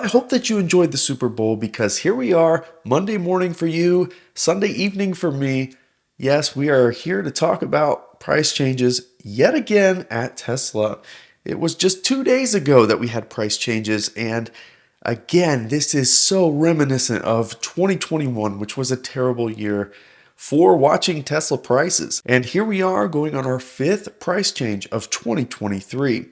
I hope that you enjoyed the Super Bowl because here we are, Monday morning for you, Sunday evening for me. Yes, we are here to talk about price changes yet again at Tesla. It was just 2 days ago that we had price changes, and again, this is so reminiscent of 2021, which was a terrible year for watching Tesla prices. And here we are going on our fifth price change of 2023.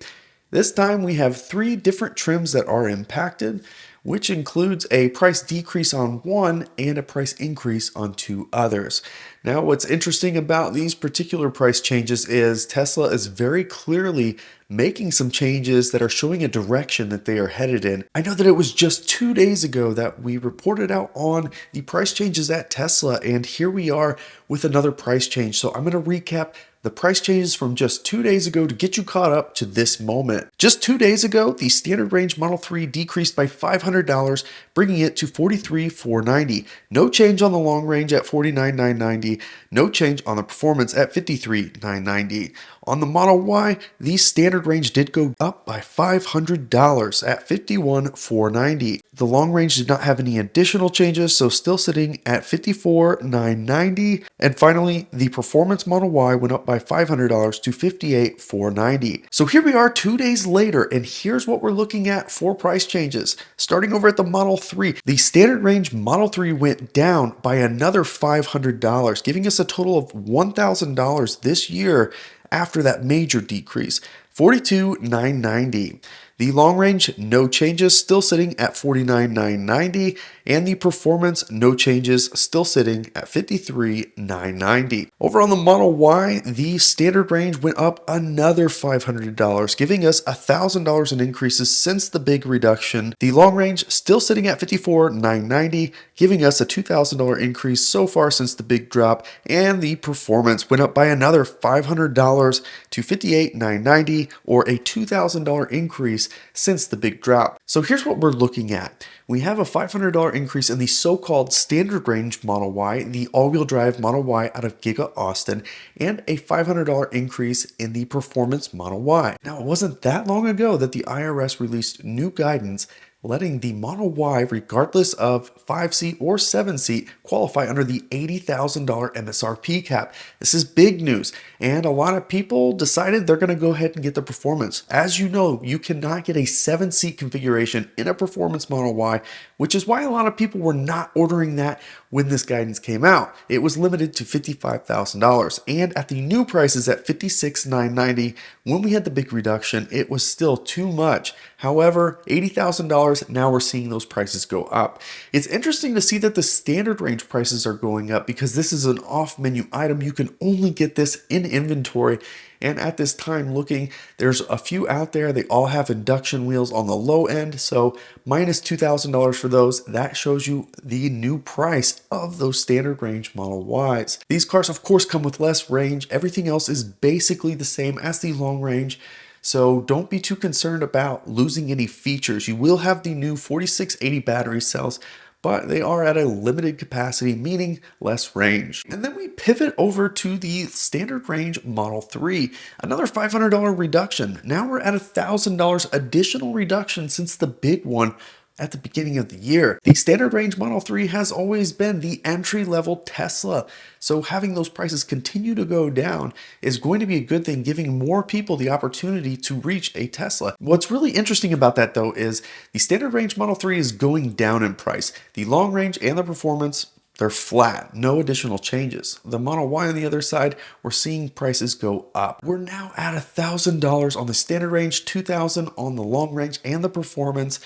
This time we have three different trims that are impacted, which includes a price decrease on one and a price increase on two others. Now, what's interesting about these particular price changes is Tesla is very clearly making some changes that are showing a direction that they are headed in. I know that it was just 2 days ago that we reported out on the price changes at Tesla, and here we are with another price change. So I'm going to recap the price changes from just 2 days ago to get you caught up to this moment. Just 2 days ago, the standard range Model 3 decreased by $500, bringing it to $43,490. No change on the long range at $49,990. No change on the performance at $53,990. On the Model Y, the standard range did go up by $500 at $51,490. The long range did not have any additional changes, so still sitting at $54,990. And finally, the performance Model Y went up by $500 to $58,490. So here we are 2 days later, and here's what we're looking at for price changes. Starting over at the Model 3, the standard range Model 3 went down by another $500, giving us a total of $1,000 this year after that major decrease, $42,990. The long range, no changes, still sitting at $49,990, and the performance, no changes, still sitting at $53,990. Over on the Model Y, the standard range went up another $500, giving us $1,000 in increases since the big reduction. The long range, still sitting at $54,990, giving us a $2,000 increase so far since the big drop, and the performance went up by another $500 to $58,990, or a $2,000 increase since the big drop. So here's what we're looking at. We have a $500 increase in the so-called standard range Model Y, the all-wheel drive Model Y out of Giga Austin, and a $500 increase in the performance Model Y. Now, it wasn't that long ago that the IRS released new guidance letting the Model Y, regardless of 5-seat or 7-seat, qualify under the $80,000 MSRP cap. This is big news, and a lot of people decided they're going to go ahead and get the performance. As you know, you cannot get a 7-seat configuration in a performance Model Y, which is why a lot of people were not ordering that when this guidance came out. It was limited to $55,000, and at the new prices at $56,990, when we had the big reduction, it was still too much. However, $80,000, now we're seeing those prices go up. It's interesting to see that the standard range prices are going up because this is an off-menu item. You can only get this in inventory. And at this time looking, there's a few out there. They all have induction wheels on the low end. So minus $2,000 for those. That shows you the new price of those standard range Model Ys. These cars, of course, come with less range. Everything else is basically the same as the long range. So don't be too concerned about losing any features. You will have the new 4680 battery cells, but they are at a limited capacity, meaning less range. And then we pivot over to the standard range Model 3, another $500 reduction. Now we're at $1,000 additional reduction since the big one at the beginning of the year. The standard range Model 3 has always been the entry-level Tesla, so having those prices continue to go down is going to be a good thing, giving more people the opportunity to reach a Tesla. What's really interesting about that, though, is the standard range Model 3 is going down in price. The long range and the performance, they're flat, no additional changes. The Model Y on the other side, we're seeing prices go up. We're now at $1,000 on the standard range, $2,000 on the long range and the performance.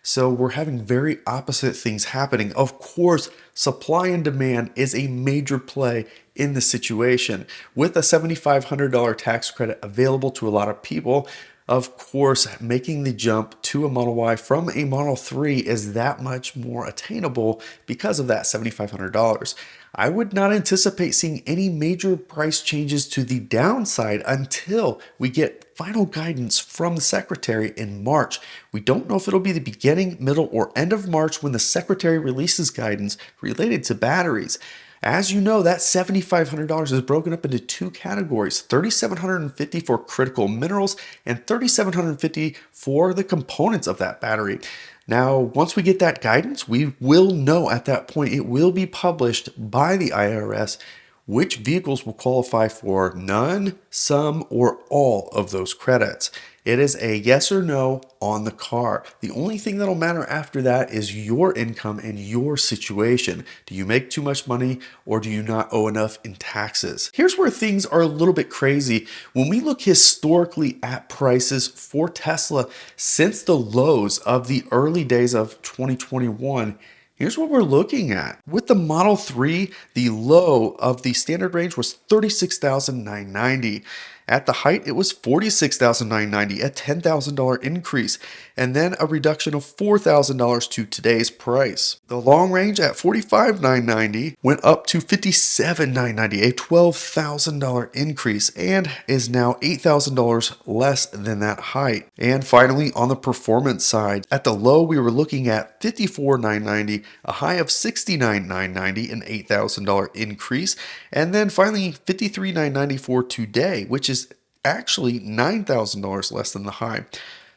So we're having very opposite things happening. Of course, supply and demand is a major play in this situation. With a $7,500 tax credit available to a lot of people, of course, making the jump to a Model Y from a Model 3 is that much more attainable because of that $7,500. I would not anticipate seeing any major price changes to the downside until we get final guidance from the Secretary in March. We don't know if it'll be the beginning, middle, or end of March when the Secretary releases guidance related to batteries. As you know, that $7,500 is broken up into two categories, $3,750 for critical minerals and $3,750 for the components of that battery. Now, once we get that guidance, we will know at that point, it will be published by the IRS which vehicles will qualify for none, some, or all of those credits. It is a yes or no on the car. The only thing that'll matter after that is your income and your situation. Do you make too much money or do you not owe enough in taxes? Here's where things are a little bit crazy. When we look historically at prices for Tesla since the lows of the early days of 2021, here's what we're looking at. With the Model 3, the low of the standard range was $36,990. At the height, it was $46,990, a $10,000 increase, and then a reduction of $4,000 to today's price. The long range at $45,990 went up to $57,990, a $12,000 increase, and is now $8,000 less than that height. And finally, on the performance side, at the low, we were looking at $54,990, a high of $69,990, an $8,000 increase, and then finally $53,990 for today, which is actually $9,000 less than the high.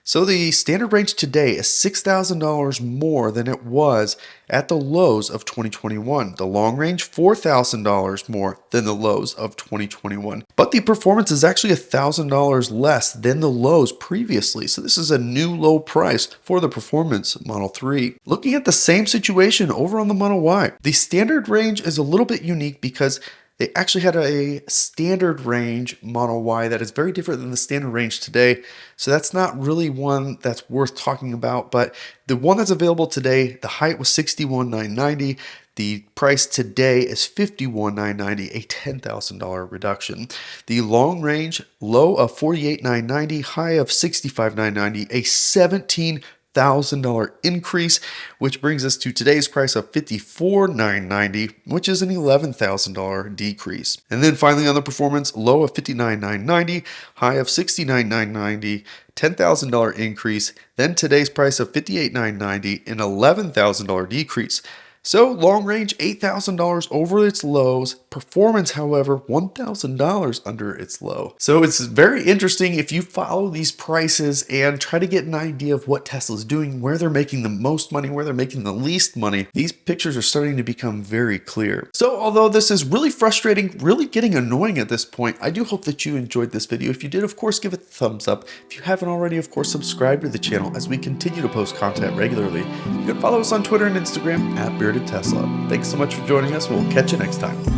So the standard range today is $6,000 more than it was at the lows of 2021. The long range, $4,000 more than the lows of 2021. But the performance is actually $1,000 less than the lows previously. So this is a new low price for the performance Model 3. Looking at the same situation over on the Model Y, the standard range is a little bit unique because they actually had a standard range Model Y that is very different than the standard range today. So that's not really one that's worth talking about. But the one that's available today, the height was $61,990. The price today is $51,990, a $10,000 reduction. The long range, low of $48,990, high of $65,990, a $17,000 increase, which brings us to today's price of $54,990, which is an $11,000 decrease. And then finally on the performance, low of $59,990, high of $69,990, $10,000 increase. Then today's price of $58,990, an $11,000 decrease. So long range, $8,000 over its lows. Performance, however, $1,000 under its low. So it's very interesting if you follow these prices and try to get an idea of what Tesla's doing, where they're making the most money, where they're making the least money. These pictures are starting to become very clear. So although this is really frustrating, really getting annoying at this point, I do hope that you enjoyed this video. If you did, of course, give it a thumbs up. If you haven't already, of course, subscribe to the channel as we continue to post content regularly. You can follow us on Twitter and Instagram at Bearded Tesla. Thanks so much for joining us. We'll catch you next time.